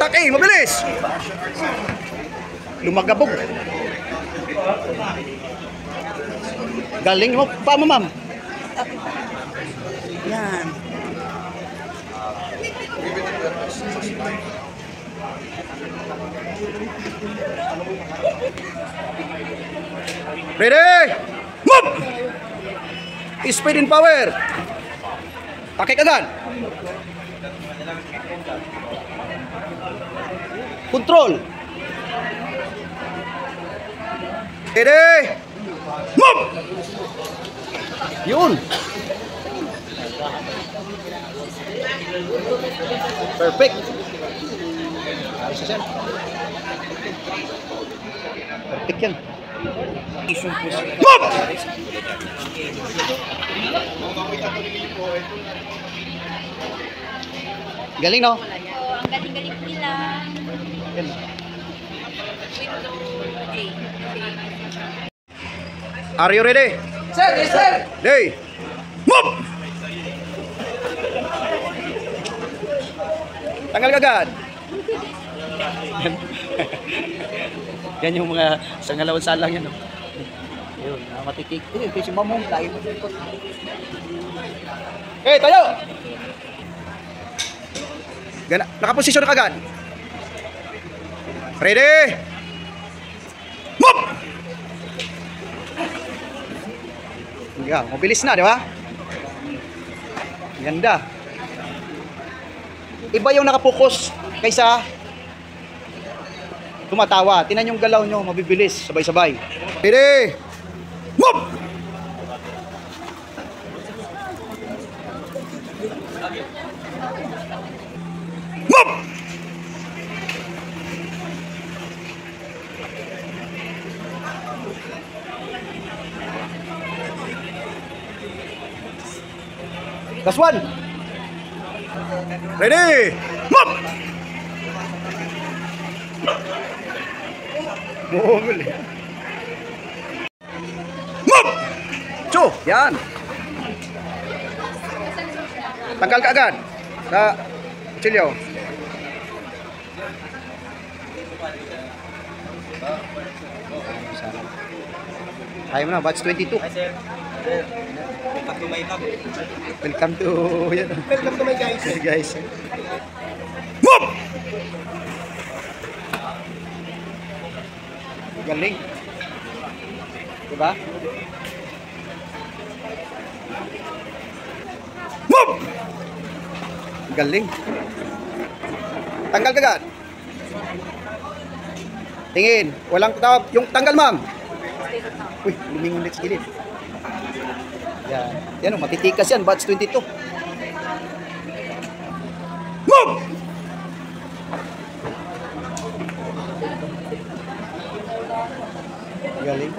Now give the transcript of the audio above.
Attacking, mabilis. Lumagabog. Galing mo pa mo, ma'am. Yan. Ready? Move! Speed and power. Takik agad. Control. Ready? Move! Yun. Perfect. Perfect yan. Move! Galing, no? Ang galing-galing nila. Are you ready? Sir, yes sir. Ready? Move! Tanggal agad. Yan yung mga sangalawan salang yan. No? Yun, matitik. Ito si Mamong. Lagi mo ikot. Okay, tayo! Nakaposisyon na kagad. Ready? Move! Yeah, mabilis na, di ba? Ganda. Iba yung nakapokus kaysa tumatawa. Tingnan yung galaw nyo, mabibilis, sabay-sabay. Ready? Move! Move! Last one. Ready? Move! Move! Move! Chu! Yan. Tanggal ka agad. Sa kutsilyo. Tayo na, batch 22. Welcome to my hub. Welcome to yan. Welcome to my guys. Hey guys. Move! Galing. Diba? Move! Galing. Tanggal kagad. Tingin. Walang tawag. Yung tanggal, ma'am. Uy, lumingon ulit sa gilid. Yan. Yan o, matitikas yan. Batch 22. Move! Galing.